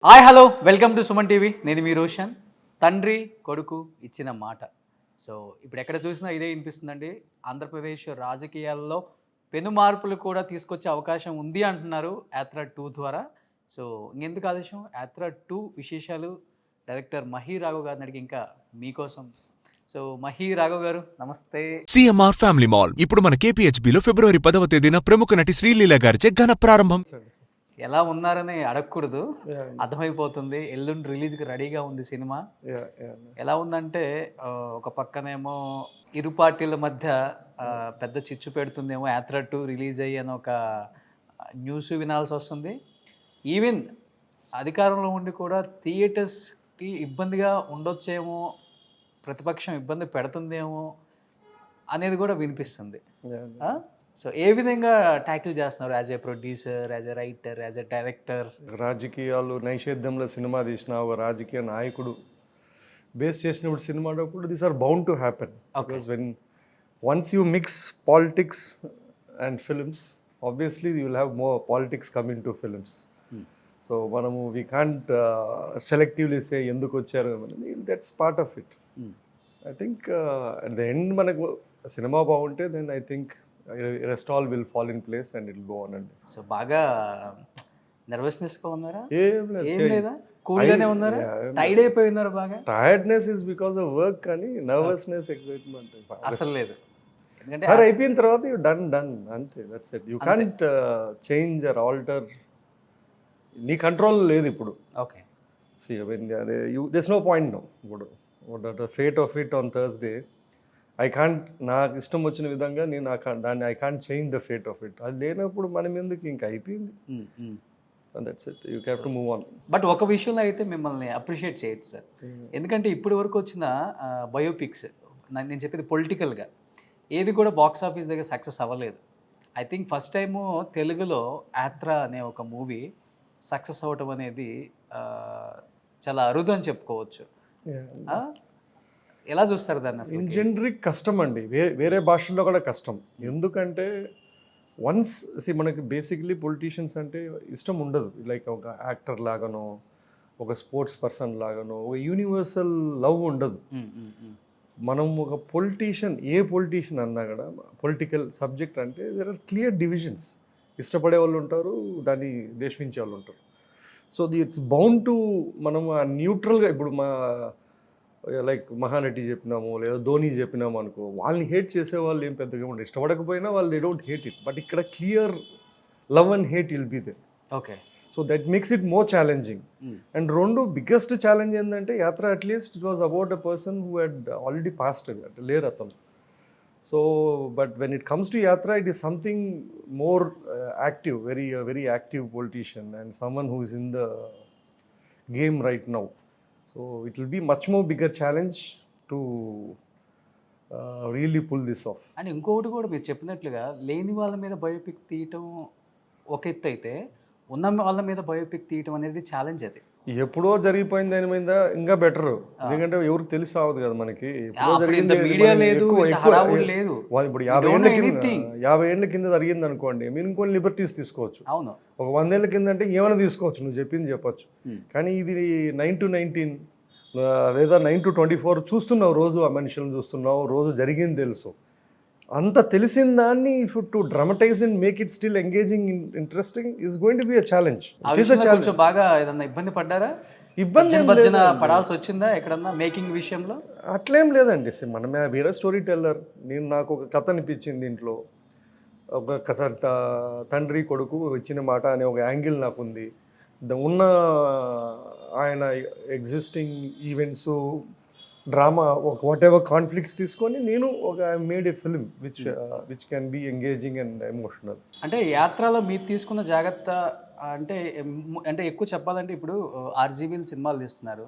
Hi hello welcome to Suman TV. నేను మీ రోషన్. తండ్రి కొడుకు ఇచ్చిన మాట. సో ఇప్పుడు ఎక్కడ చూసినా ఇదే వినిపిస్తుందండి. ఆంధ్రప్రదేశ్ రాజకీయాల్లో పెను మార్పులు కూడా తీసుకొచ్చే అవకాశం ఉంది అంటున్నారు యాత్ర 2 ద్వారా. సో ఇంకెందుకు ఆలస్యం, యాత్ర 2 విశేషాలు డైరెక్టర్ మహి రాఘవ్ గారిని అడిగి ఇంకా మీకోసం. సో మహి రాఘవ్ గారు నమస్తే. సిఎంఆర్ ఫ్యామిలీ మాల్ ఇప్పుడు మన కేపీహెచ్బిలో ఫిబ్రవరి 10వ తేదీన ప్రముఖ నటి శ్రీలీల గారిచే ఘన ప్రారంభం. ఎలా ఉన్నారని అడగకూడదు, అర్థమైపోతుంది. ఎల్లుండి రిలీజ్కి రెడీగా ఉంది సినిమా. ఎలా ఉందంటే ఒక పక్కనేమో ఇరు పార్టీల మధ్య పెద్ద చిచ్చు పెడుతుందేమో యాత్ర 2 రిలీజ్ అయ్యి అని ఒక న్యూస్ వినాల్సి వస్తుంది. ఈవెన్ అధికారంలో ఉండి కూడా థియేటర్స్కి ఇబ్బందిగా ఉండొచ్చేమో, ప్రతిపక్షం ఇబ్బంది పెడుతుందేమో అనేది కూడా వినిపిస్తుంది. సో ఏ విధంగా ట్యాకిల్ చేస్తున్నారు as a producer, as a writer, as a director? రాజకీయాలు నైషేద్యంలో సినిమా తీసిన ఒక రాజకీయ నాయకుడు బేస్ చేసినప్పుడు సినిమా these are bound to happen. Because when once you mix politics and films, obviously you will have more politics coming to films. So మనము వీ కాంట్ సెలెక్టివ్లీ సే ఎందుకు వచ్చారు, that's part of it. I think at the end మనకు సినిమా బాగుంటే then I think rest all will fall in place and it will go on. And so బాగా నర్వస్నెస్గా ఉన్నారా? ఏం లేదా, కూల్గానే ఉన్నారా? టైర్డ్ అయిపోయి ఉన్నారు బాగా? Tiredness is because of work, కానీ నర్వస్నెస్, ఎక్సైట్మెంట్ అసలు లేదు. సార్ అయిపోయిన తర్వాత యూ డన్ అంతే, that's it. You can't change or alter. నీ కంట్రోల్ లేదు ఇప్పుడు. ఓకే, అదే there's no point now. ఇప్పుడు the fate of it on Thursday, I can't, నాకు ఇష్టం వచ్చిన విధంగా నేను దాన్ని I can't change the fate of it. అది లేనప్పుడు మనం ఎందుకు, ఇంకా అయిపోయింది. That's it, you have to move on. But ఒక విషయంలో అయితే మిమ్మల్ని అప్రిషియేట్ చేయొచ్చు సార్. ఎందుకంటే ఇప్పటి వరకు వచ్చిన బయోపిక్స్, నేను చెప్పేది పొలిటికల్గా, ఏది కూడా బాక్స్ ఆఫీస్ దగ్గర సక్సెస్ అవ్వలేదు. ఐ థింక్ ఫస్ట్ టైము తెలుగులో యాత్ర అనే ఒక మూవీ సక్సెస్ అవ్వటం అనేది చాలా అరుదు అని చెప్పుకోవచ్చు. ఎలా చూస్తారు దాన్ని? అసలు ఇన్ జనరిక్ కష్టం అండి, వేరే భాషల్లో కూడా కష్టం. ఎందుకంటే వన్స్ మనకి బేసిక్లీ పొలిటీషియన్స్ అంటే ఇష్టం ఉండదు. లైక్ ఒక యాక్టర్ లాగానో, ఒక స్పోర్ట్స్ పర్సన్ లాగానో ఒక యూనివర్సల్ లవ్ ఉండదు. మనం ఒక పొలిటీషియన్, ఏ పొలిటీషియన్ అన్నా కూడా పొలిటికల్ సబ్జెక్ట్ అంటే దేర్ ఆర్ క్లియర్ డివిజన్స్. ఇష్టపడే వాళ్ళు ఉంటారు, దాన్ని ద్వేషించే వాళ్ళు ఉంటారు. సో ఇట్స్ బౌండ్ టు, మనం న్యూట్రల్గా, ఇప్పుడు లైక్ మహానటి చెప్పినాము లేదా ధోని చెప్పినాము అనుకో, వాళ్ళని హేట్ చేసే వాళ్ళు ఏం పెద్దగా ఉండరు. ఇష్టపడకపోయినా వాళ్ళు they don't hate it. But ఇక్కడ clear love and hate will be there. Okay, so that makes it more challenging. And రెండు బిగ్గెస్ట్ ఛాలెంజ్ ఏంటంటే Yatra at least it was about a person who had already passed away, అంటే లేరు అతను. So but when it comes to Yatra, it is something more active, very active politician and someone who is in the game right now. So it will be much more bigger challenge to really pull this off. And ఇంకొకటి కూడా మీరు చెప్పినట్లుగా, లేని వాళ్ళ మీద biopic తీయటం ఒక ఎత్తు అయితే, ఉన్న వాళ్ళ మీద బయోపిక్ తీయటం అనేది ఛాలెంజ్. అది ఎప్పుడో జరిగిపోయింది దాని మీద ఇంకా బెటర్. ఎందుకంటే ఎవరికి తెలిసి రావద్దు కదా మనకి. ఇప్పుడు 50 ఏళ్ళ కింద జరిగింది అనుకోండి, మీరు ఇంకొన్ని లిబర్టీస్ తీసుకోవచ్చు. అవును, ఒక 100 ఏళ్ళ కింద అంటే ఏమైనా తీసుకోవచ్చు, నువ్వు చెప్పింది చెప్పచ్చు. కానీ ఇది 9 to 19 లేదా 9 to 24 చూస్తున్నావు, రోజు ఆ మనుషులను చూస్తున్నావు, రోజు జరిగింది తెలుసు. అంత తెలిసిన దాన్ని if to dramatise and make it still engaging, interesting is going to be a challenge. కొంచెం బాగా ఏదన్నా ఇబ్బంది పడ్డారా? ఇబ్బంది పడాల్సి వచ్చిందా ఎక్కడన్నా మేకింగ్ విషయంలో? అట్లేం లేదండి. మనం వేరే స్టోరీ టెల్లర్. నాకు ఒక కథ అనిపించింది దీంట్లో. ఒక కథ, తండ్రి కొడుకు ఇచ్చిన మాట అనే ఒక యాంగిల్ నాకుంది. ఉన్న ఆయన ఎగ్జిస్టింగ్ ఈవెంట్స్, డ్రామా, ఒక వాట్ ఎవర్ కాన్ఫ్లిక్ట్స్ తీసుకొని నేను ఒక made a film which can be engaging and emotional. అంటే యాత్రలో మీరు తీసుకున్న జాగ్రత్త అంటే ఎక్కువ చెప్పాలంటే, ఇప్పుడు ఆర్జీవీలు సినిమాలు తీస్తున్నారు,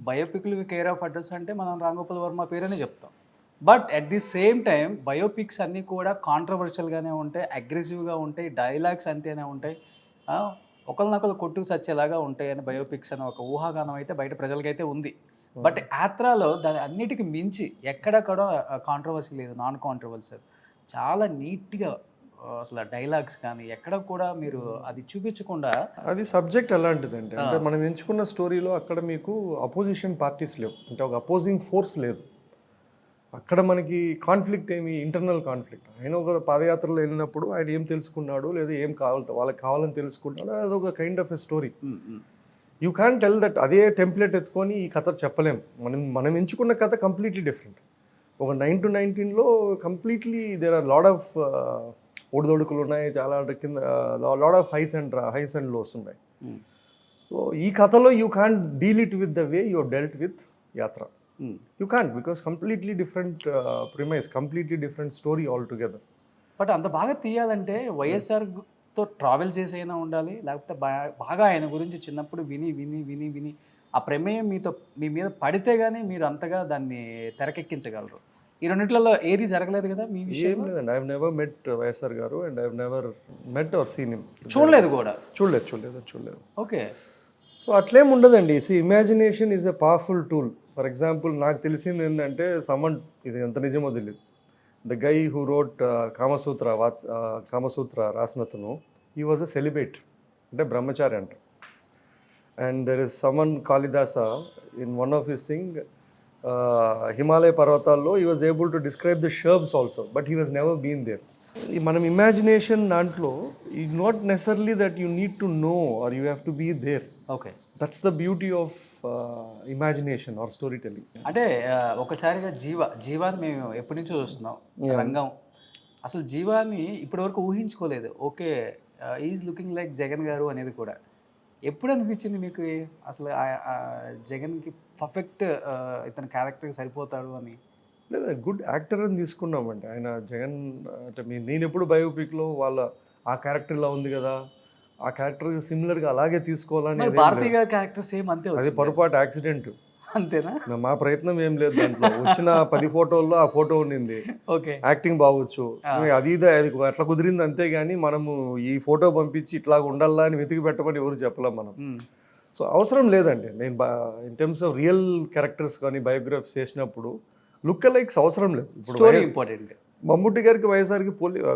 బయోపిక్లు కేర్ ఆఫ్ అడ్రస్ అంటే మనం రామ్ గోపాల్ వర్మ పేరనే చెప్తాం. But at the same time biopics అన్నీ కూడా కాంట్రవర్షియల్గానే ఉంటాయి, అగ్రెసివ్గా ఉంటాయి, డైలాగ్స్ అంతేనే ఉంటాయి, ఒకరినొకరు కొట్టుకు చచ్చేలాగా ఉంటాయి అని బయోపిక్స్ అని ఒక ఊహాగానం అయితే బయట ప్రజలకైతే ఉంది. బట్ యాత్రలో దాని అన్నిటికీ మించి ఎక్కడెక్కడ కాంట్రవర్సీ లేదు, నాన్ కాంట్రవర్సీ, చాలా నీట్గా అసలు డైలాగ్స్ కానీ ఎక్కడ కూడా మీరు అది చూపించకుండా అది సబ్జెక్ట్ ఎలాంటిదంటే అంటే మనం ఎంచుకున్న స్టోరీలో అక్కడ మీకు అపోజిషన్ పార్టీస్ లేవు, అంటే ఒక అపోజింగ్ ఫోర్స్ లేదు. అక్కడ మనకి కాన్ఫ్లిక్ట్ ఏమి, ఇంటర్నల్ కాన్ఫ్లిక్ట్. ఆయన ఒక పాదయాత్రలో వెళ్ళినప్పుడు ఆయన ఏం తెలుసుకున్నాడు, లేదా ఏం వాళ్ళకి కావాలని తెలుసుకున్నాడు, అదొక kind of a story. You can tell that. అదే టెంప్లెట్ ఎత్తుకొని ఈ కథ చెప్పలేం. మనం ఎంచుకున్న కథ కంప్లీట్లీ డిఫరెంట్. ఒక 9 to 19లో completely there are lot of ఒడిదొడుకులు ఉన్నాయి, చాలా కింద lot of highs and lows ఉన్నాయి. సో ఈ కథలో you can deal it with the way you dealt with Yatra. You can't, because completely different premise, completely different story altogether. But అంత బాగా తీయాలంటే వైఎస్ఆర్తో ట్రావెల్ చేసైనా ఉండాలి, లేకపోతే బాగా ఆయన గురించి చిన్నప్పుడు విని విని విని విని ఆ ప్రమేయం మీ మీద పడితే కానీ మీరు అంతగా దాన్ని తెరకెక్కించగలరు. ఈ రెండిట్లలో ఏది జరగలేదు కదా మీ విషయం? ఏం లేదండి, I have never met YSR garu and I have never met or seen him. చూడలేదు కూడా? చూడలేదు. ఓకే. సో అట్లేం ఉండదండి. Imagination is a powerful tool. For example నాకు తెలిసింది ఏంటంటే, ఇది ఎంత నిజమో తెలియదు, the guy who wrote Kamasutra రాసినతను, హీ వాజ్ అ సెలిబేట్, అంటే బ్రహ్మచారి అంట. And there is someone Kalidasa in one of his thing, Himalaya పర్వతాల్లో he was able to describe the shrubs also, but he was never been there. మనం imagination దాంట్లో ఈ not necessarily that you need to know or you have to be there. Okay, that's the beauty of imagination or story telling. అంటే ఒకసారిగా జీవాన్ని మేము ఎప్పటి నుంచో చూస్తున్నాం రంగం. అసలు జీవాన్ని ఇప్పటి వరకు ఊహించుకోలేదు. Okay, is looking like Jagan garu అనేది కూడా ఎప్పుడు అనిపించింది మీకు? అసలు జగన్కి పర్ఫెక్ట్ ఇతని క్యారెక్టర్కి సరిపోతాడు అని. లేదా గుడ్ యాక్టర్ అని తీసుకున్నామండి. ఆయన జగన్ అంటే నేను ఎప్పుడు బయోపిక్లో ఆ క్యారెక్టర్ ఇలా ఉంది కదా, ఆ క్యారెక్టర్ సిమిలర్గా అలాగే తీసుకోవాలని. భారతీయ గారి క్యారెక్టర్ సేమ్ అంతే, అది పొరపాటు, యాక్సిడెంట్. అంతేనా? మా ప్రయత్నం ఏం లేదు దాంట్లో. వచ్చిన 10 ఫోటోల్లో ఆ ఫోటో ఉండింది. ఓకే, యాక్టింగ్ బాగొచ్చు, అది అట్లా కుదిరింది అంతే. కానీ మనము ఈ ఫోటో పంపించి ఇట్లా ఉండాలా అని వెతికి పెట్టమని ఎవరు చెప్పలేం మనం. సో అవసరం లేదండి. నేను in terms of real characters కానీ బయోగ్రఫీస్ చేసినప్పుడు లుక్ లైక్స్ అవసరం లేదు. ఇప్పుడు ఇంపార్టెంట్. మమ్ముట్టి గారికి వైఎస్ఆర్కి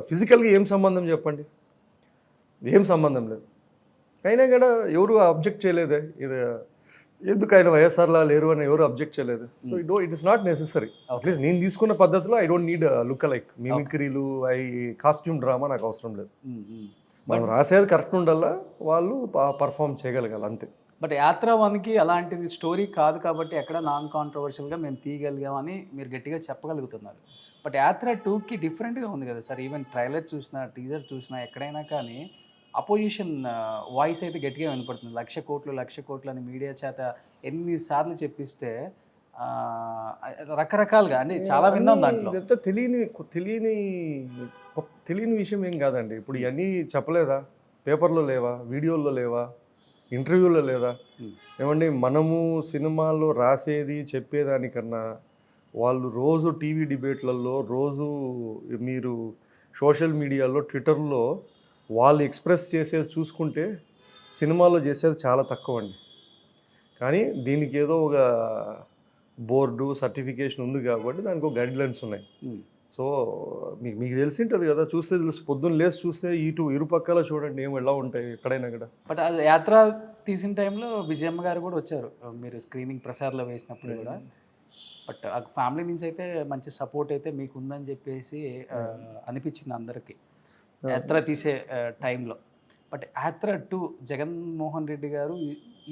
ఫిజికల్గా ఏం సంబంధం చెప్పండి? ఏం సంబంధం లేదు. అయినా కూడా ఎవరు అబ్జెక్ట్ చేయలేదే, ఇది ఎందుకు ఆయన వైఎస్ఆర్లా లేరు అని ఎవరు అబ్జెక్ట్ చేయలేదు. So it is not necessary. At least నేను తీసుకున్న పద్ధతిలో I don't need look like మిమిక్రీలు, కాస్ట్యూమ్ డ్రామా నాకు అవసరం లేదు. మనం రాసేది కరెక్ట్ ఉండాలా, వాళ్ళు పర్ఫామ్ చేయగలగాలి అంతే. బట్ యాత్ర 1కి అలాంటిది స్టోరీ కాదు కాబట్టి ఎక్కడ నాన్ కాంట్రవర్షియల్గా మేము తీయగలిగామని మీరు గట్టిగా చెప్పగలుగుతున్నారు. బట్ యాత్ర 2కి డిఫరెంట్గా ఉంది కదా సార్. ఈవెన్ ట్రైలర్ చూసినా, టీజర్ చూసినా, ఎక్కడైనా కానీ అపోజిషన్ వాయిస్ అయితే గట్టిగా వినపడుతుంది. 1,00,00,000 కోట్లు అని మీడియా చేత ఎన్నిసార్లు చెప్పిస్తే రకరకాలుగా అంటే చాలా విన్నాం దాంట్లో. ఇదంతా తెలియని విషయం ఏం కాదండి. ఇప్పుడు ఇవన్నీ చెప్పలేదా? పేపర్లో లేవా? వీడియోల్లో లేవా? ఇంటర్వ్యూలో లేదా? ఏమండి, మనము సినిమాల్లో రాసేది చెప్పేదానికన్నా వాళ్ళు రోజు టీవీ డిబేట్లలో, రోజు మీరు సోషల్ మీడియాలో, ట్విట్టర్లో వాళ్ళు ఎక్స్ప్రెస్ చేసేది చూసుకుంటే సినిమాలో చేసేది చాలా తక్కువ అండి. కానీ దీనికి ఏదో ఒక బోర్డు సర్టిఫికేషన్ ఉంది కాబట్టి దానికి ఒక గైడ్లైన్స్ ఉన్నాయి. సో మీకు తెలిసి ఉంటుంది కదా, చూస్తే తెలుసు. పొద్దున్న లేసి చూస్తే ఇరుపక్కల చూడండి ఏమి ఎలా ఉంటాయి ఎక్కడైనా కూడా. బట్ అది యాత్ర తీసిన టైంలో విజయమ్మ గారు కూడా వచ్చారు మీరు స్క్రీనింగ్ ప్రసార్లో వేసినప్పుడు కూడా. బట్ ఆ ఫ్యామిలీ నుంచి అయితే మంచి సపోర్ట్ అయితే మీకు ఉందని చెప్పేసి అనిపించింది అందరికీ యాత్ర తీసే టైంలో. బట్ యాత్ర 2 జగన్మోహన్ రెడ్డి గారు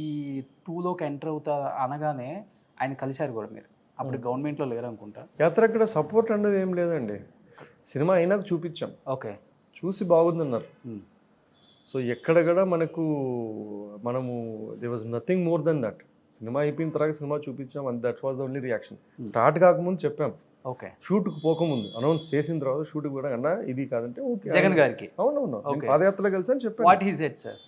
ఈ 2లోకి ఎంటర్ అవుతా అనగానే ఆయన కలిశారు కూడా మీరు. అప్పుడు గవర్నమెంట్లో లేరు అనుకుంటా. యాత్ర అక్కడ సపోర్ట్ అనేది ఏం లేదండి. సినిమా అయినాక చూపించాం, ఓకే, చూసి బాగుందన్నారు. సో ఎక్కడ కూడా మనము they was nothing more than that. Cinema అయిపోయిన తర్వాత సినిమా చూపించాం and that was only reaction. Start కాకముందు చెప్పాం, ఓకే, షూట్కి పోకముందు అనౌన్స్ చేసిన తర్వాత షూట్కి కూడా అన్నా ఇది కాదంటే ఓకే జగన్ గారికి. అవునవును, పాదయాత్రలో కలిసాను చెప్పాను. What he said sir?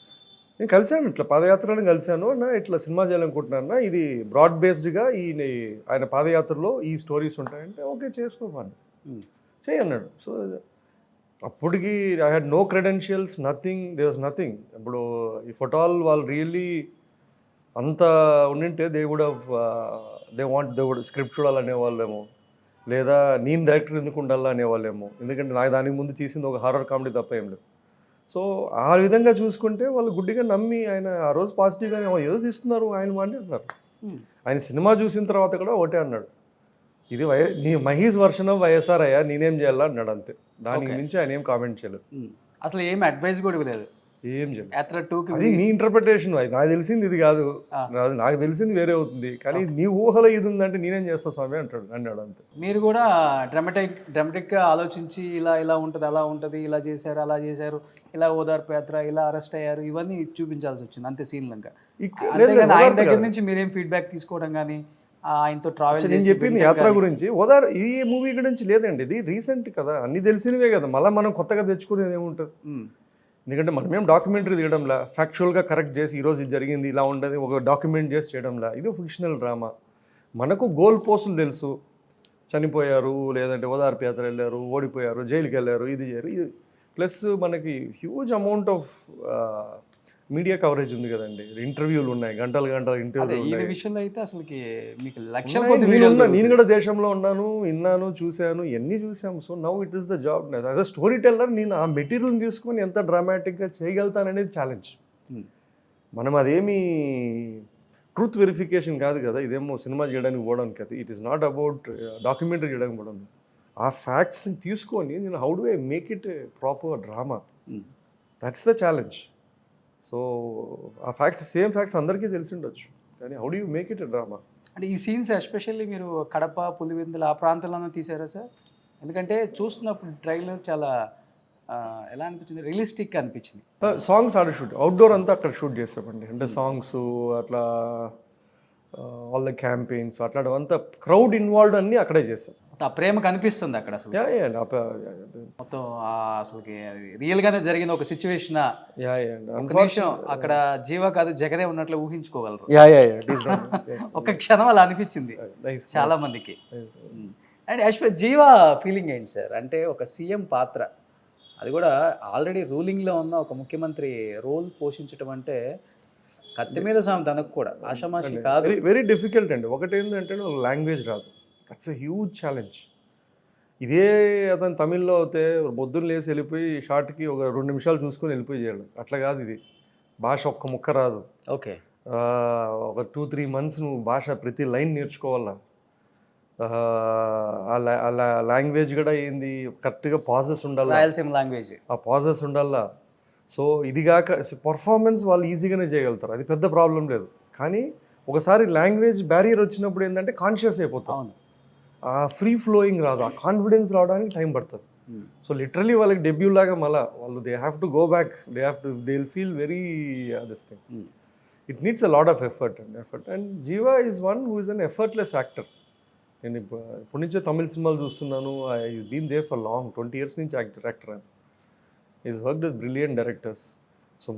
నేను కలిసాను, ఇట్లా పాదయాత్రలో కలిశాను అన్న, ఇట్లా సినిమా చేయాలనుకుంటున్నా, ఇది బ్రాడ్ బేస్డ్గా ఆయన పాదయాత్రలో ఈ స్టోరీస్ ఉంటాయంటే ఓకే చేసుకోమని చేయన్నాడు. సో అప్పటికి I had no credentials, nothing, they was nothing. ఇప్పుడు ఈ ఫోటాల్ వాళ్ళు రియల్లీ అంత ఉండింటే దే వుడ్ స్క్రిప్ట్ చూడాలనే వాళ్ళేమో, లేదా నేను డైరెక్టర్ ఎందుకు ఉండాలా అనేవాళ్ళేమో, ఎందుకంటే నాకు దానికి ముందు తీసింది ఒక హారర్ కామెడీ తప్ప ఏం లేదు. సో ఆ విధంగా చూసుకుంటే వాళ్ళు గుడ్డిగా నమ్మి ఆయన ఆ రోజు పాజిటివ్గానే ఏదో తీస్తున్నారు ఆయన వాడిని అన్నారు. ఆయన సినిమా చూసిన తర్వాత కూడా ఒకటే అన్నాడు, ఇది నీ మహేష్ వర్షన్ ఆఫ్ వైఎస్ఆర్ అయ్యా, నేనేం చేయాలా అన్నాడు అంతే. దానికి మించి ఆయన ఏం కామెంట్ చేయలేదు, అసలు ఏం అడ్వైస్ కూడా ఇవ్వలేదు. ఏం చేయలేదు. యాత్ర 2కి అది నీ ఇంటర్ప్రిటేషన్, నాకు తెలిసింది ఇది కాదు, నాకు తెలిసింది వేరే అవుతుంది, కానీ నీ ఊహలో ఇది ఉందంటే నేనేం చేస్తా స్వామి అన్నాడు అంతే. మీరు కూడా డ్రామాటిక్గా ఆలోచించి ఇలా ఉంటుంది, అలా ఉంటుంది, ఇలా చేశారు, అలా చేశారు, ఇలా ఓదార్పు యాత్ర, ఇలా అరెస్ట్ అయ్యారు, ఇవన్నీ చూపించాల్సి వచ్చింది అంతే సీన్లంగా. అంతేగాని ఆయన దగ్గర నుంచి మీరేం ఫీడ్బ్యాక్ తీసుకోవడం కానీ ఆయనతో ట్రావెల్ నేను చెప్పింది యాత్ర గురించి, ఈ మూవీ గురించి లేదండి, ఇది రీసెంట్ కదా, అన్ని తెలిసినవే కదా, మళ్ళీ మనం కొత్తగా తెచ్చుకునేది ఏముంటుంది. ఎందుకంటే మనమేం డాక్యుమెంటరీ తీయడంలా, ఫ్యాక్చువల్గా కరెక్ట్ చేసి ఈరోజు ఇది జరిగింది ఇలా ఉండదు ఒక డాక్యుమెంట్ చేసి చేయడంలా, ఇది ఫిక్షనల్ డ్రామా. మనకు గోల్ పోస్టులు తెలుసు, చనిపోయారు, లేదంటే ఓదార్పు యాత్ర వెళ్ళారు, ఓడిపోయారు, జైలుకి వెళ్ళారు, ఇది ప్లస్ మనకి huge amount of media coverage ఉంది కదండి, ఇంటర్వ్యూలు ఉన్నాయి, గంటలు ఇంటర్వ్యూలు ఈ విషయంలో అయితే అసలు మీకు లక్షల నేను కూడా దేశంలో ఉన్నాను, విన్నాను, చూశాను, ఇవన్నీ చూసాము. So now it is the job. As a story teller నేను ఆ మెటీరియల్ని తీసుకొని ఎంత డ్రామాటిక్గా చేయగలుగుతాననేది ఛాలెంజ్. మనం అదేమి ట్రూత్ వెరిఫికేషన్ కాదు కదా, ఇదేమో సినిమా చేయడానికి పోవడానికి కదా, it is not about documentary చేయడానికి పోవడం. ఆ ఫ్యాక్ట్స్ని తీసుకొని నేను how do I make it proper drama, that's the challenge. So ఆ ఫ్యాక్ట్స్ సేమ్ ఫ్యాక్ట్స్ అందరికీ తెలిసి ఉండొచ్చు, కానీ how do you make it a drama. అంటే ఈ సీన్స్ ఎస్పెషల్లీ మీరు కడప, పులివెందులు ఆ ప్రాంతాల్లో తీసారా సార్? ఎందుకంటే చూస్తున్నప్పుడు ట్రైలర్ చాలా ఎలా అనిపించింది, రియలిస్టిక్గా అనిపించింది. సాంగ్స్ ఆడ షూట్, అవుట్డోర్ అంతా అక్కడ షూట్ చేసామండి. అంటే సాంగ్స్ అట్లా ఆల్ ద క్యాంపెయిన్స్ అట్లాంటివంతా క్రౌడ్ ఇన్వాల్వ్డ్ అన్నీ అక్కడే చేసాం. ఆ ప్రేమ కనిపిస్తుంది అక్కడ అసలు మొత్తం అసలుకి రియల్ గానే జరిగిన ఒక సిచ్యువేషన్. అక్కడ జీవ కాదు జగనే ఉన్నట్లు ఊహించుకోగలరు. ఒక క్షణం అలా అనిపించింది చాలా మందికి. అండ్ యాక్చువల్ జీవ ఫీలింగ్ ఏంటి సార్? అంటే ఒక సీఎం పాత్ర, అది కూడా ఆల్రెడీ రూలింగ్లో ఉన్న ఒక ముఖ్యమంత్రి రోల్ పోషించడం అంటే కత్తి మీద సాం తనకు కూడా ఆషామాషి కాదు. వెరీ డిఫికల్ట్ అండి. ఒకటి ఏంటంటే లాంగ్వేజ్ రాదు, దట్స్ ఎ హ్యూజ్ ఛాలెంజ్. ఇదే అతను తమిళ్లో అయితే పొద్దున్న లేసి వెళ్ళిపోయి షార్ట్కి ఒక 2 నిమిషాలు చూసుకొని వెళ్ళిపోయి చేయడం, అట్లా కాదు. ఇది భాష ఒక్క ముక్క రాదు. ఓకే, ఒక 2-3 months నువ్వు భాష ప్రతి లైన్ నేర్చుకోవాలా. లాంగ్వేజ్ కూడా ఏంది, కరెక్ట్గా పాజెస్ ఉండాలి, రాయలసీమ లాంగ్వేజ్, ఆ పాజెస్ ఉండాలా. సో ఇది కాక పర్ఫార్మెన్స్ వాళ్ళు ఈజీగానే చేయగలుగుతారు, అది పెద్ద ప్రాబ్లం లేదు. కానీ ఒకసారి లాంగ్వేజ్ బ్యారియర్ వచ్చినప్పుడు ఏంటంటే కాన్షియస్ అయిపోతాం, ఆ ఫ్రీ ఫ్లోయింగ్ రాదు, ఆ కాన్ఫిడెన్స్ రావడానికి టైం పడుతుంది. సో లిటరలీ వాళ్ళకి డెబ్యూ లాగా మళ్ళీ వాళ్ళు they have to go back, they will feel very this thing. It needs a lot of effort and Jiiva is one who is an effortless actor. నేను ఇప్పటి నుంచే తమిళ సినిమాలు చూస్తున్నాను, I been there for long 20 years నుంచి actor అని. Is worked with brilliant directors. So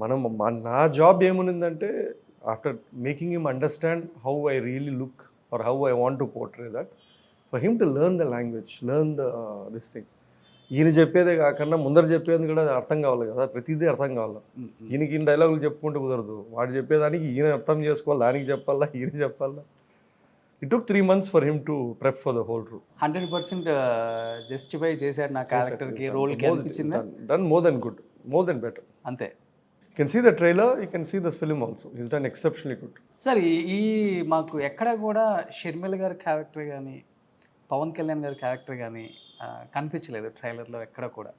నా job ఏముందంటే after making him understand how I really look or how I want to portray that, for him to learn the language, learn this thing. ఈయన చెప్పేదే కాకుండా ముందర చెప్పేది కూడా అర్థం కావాలి కదా, ప్రతిదీ అర్థం కావాలి. ఈయన డైలాగులు చెప్పుకుంటూ కుదరదు, వాడు చెప్పేదానికి ఈయన అర్థం చేసుకోవాలి, దానికి చెప్పాలా, ఈయన చెప్పాలా. It took 3 months for him to prep for the whole rule. 100% justify చేశారు నా క్యారెక్టర్కి, రోల్కి అనిపించింది. Done more than good, more than better. అంతే. You can see the trailer, you can see the film also. He's done exceptionally good. Sir ఈ మాకు ఎక్కడ కూడా షర్మిల గారి క్యారెక్టర్ కానీ పవన్ కళ్యాణ్ గారి క్యారెక్టర్ కానీ కనిపించలేదు ట్రైలర్లో ఎక్కడ కూడా.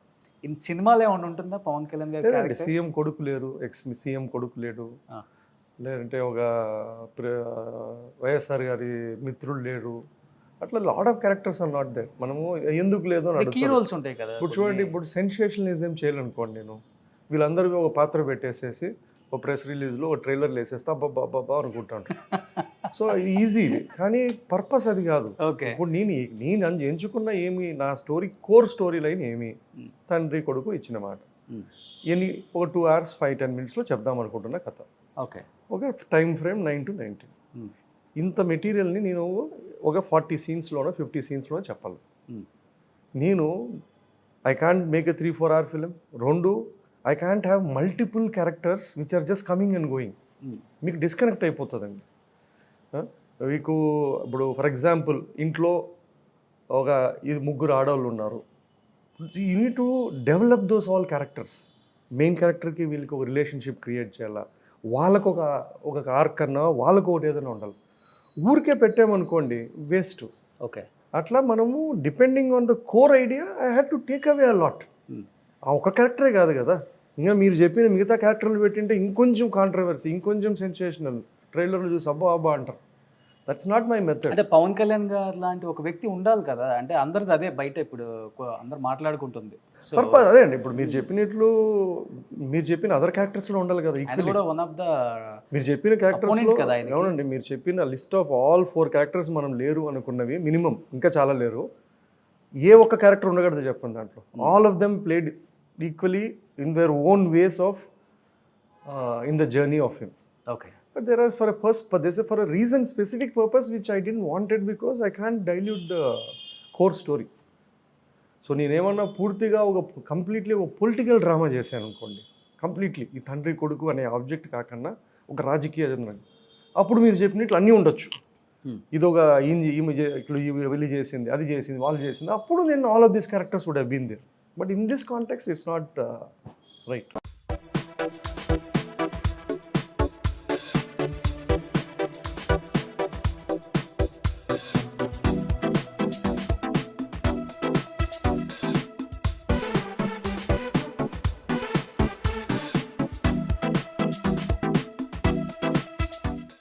ఈ సినిమాలో ఏమైనా ఉంటుందా పవన్ కళ్యాణ్ గారి క్యారెక్టర్? సీఎం కొడుకు లేరు, సీఎం కొడుకు లేడు, లేదంటే ఒక వైఎస్ఆర్ గారి మిత్రుడు లేరు, అట్లా lot of characters are not there. మనము ఎందుకు లేదు అని కీ రోల్స్ ఉంటాయి కదా. ఇప్పుడు చూడండి, ఇప్పుడు సెన్సేషనలిజం చేయాలనుకోండి, నేను వీళ్ళందరికీ ఒక పాత్ర పెట్టేసేసి ఒక ప్రెస్ రిలీజ్లో ఒక ట్రైలర్లు వేసేస్తా అబ్బాబ్బా అనుకుంటాను. సో ఇది ఈజీ, కానీ పర్పస్ అది కాదు. ఇప్పుడు నేను ఎంచుకున్న ఏమి, నా స్టోరీ కోర్ స్టోరీ లైన్ ఏమి, తండ్రి కొడుకు ఇచ్చిన మాట ఒక 2 hours 5-10 minutes చెప్దాం అనుకుంటున్న కథ. ఒక టైం ఫ్రేమ్ 9 to 19. ఇంత మెటీరియల్ని నేను ఒక 40 scenes 50 scenes చెప్పాలి. నేను I can't make a 3-4 hour film. 2, I can't have multiple characters which are just coming and going. మీకు డిస్కనెక్ట్ అయిపోతుందండి. మీకు ఇప్పుడు ఫర్ ఎగ్జాంపుల్ ఇంట్లో ఒక ఇది ముగ్గురు ఆడవాళ్ళు ఉన్నారు. You need to develop those all characters. Main క్యారెక్టర్కి వీళ్ళకి ఒక రిలేషన్షిప్ క్రియేట్ చేయాలా, వాళ్ళకు ఒక ఆర్క్ అన్నా వాళ్ళకు ఒకటి ఏదైనా ఉండాలి. ఊరికే పెట్టామనుకోండి వేస్ట్. ఓకే. అట్లా మనము depending on the core idea I had to take away a lot. ఆ ఒక క్యారెక్టరే కాదు కదా, ఇంకా మీరు చెప్పిన మిగతా క్యారెక్టర్లు పెట్టింటే ఇంకొంచెం కాంట్రవర్సీ, ఇంకొంచెం సెన్సేషనల్, ట్రైలర్లు చూసి అబ్బా అబ్బా అంటారు. That's not my method. అంటే పవన్ కళ్యాణ్ గారు లాంటి ఒక వ్యక్తి ఉండాలి కదా, అంటే అందరిది అదే బయట ఇప్పుడు అందరు మాట్లాడుకుంటుంది. సో పర్పస్ అదే అండి. ఇప్పుడు మీరు చెప్పినట్లు మీరు చెప్పిన అదర్ క్యారెక్టర్స్లో ఉండాలి కదా. ఆయన కూడా వన్ ఆఫ్ ద మీరు చెప్పిన క్యారెక్టర్స్లో opponent కదా ఆయనకి. అవునండి, మీరు చెప్పిన లిస్ట్ ఆఫ్ ఆల్ 4 క్యారెక్టర్స్ మనం లేరు అనుకున్నవి మినిమం ఇంకా చాలా లేరు. ఏ ఒక్క క్యారెక్టర్ ఉండకూడదు చెప్పండి దాంట్లో. All of them played equally in their own ways of in the journey of him. Okay. But there is for a reason, specific purpose which I didn't want it because I can't dilute the core story. So నేనేమన్నా పూర్తిగా completely ఒక political drama చేశాను అనుకోండి, completely ఈ తండ్రి కొడుకు అనే object కాకుండా ఒక రాజకీయ జనరల్, అప్పుడు మీరు చెప్పినట్లు అన్నీ ఉండొచ్చు. ఇది ఒక ఇట్లా వెళ్ళి చేసింది, అది చేసింది, వాళ్ళు చేసింది, అప్పుడు నేను all of these characters would have been there. But in this context it's not right.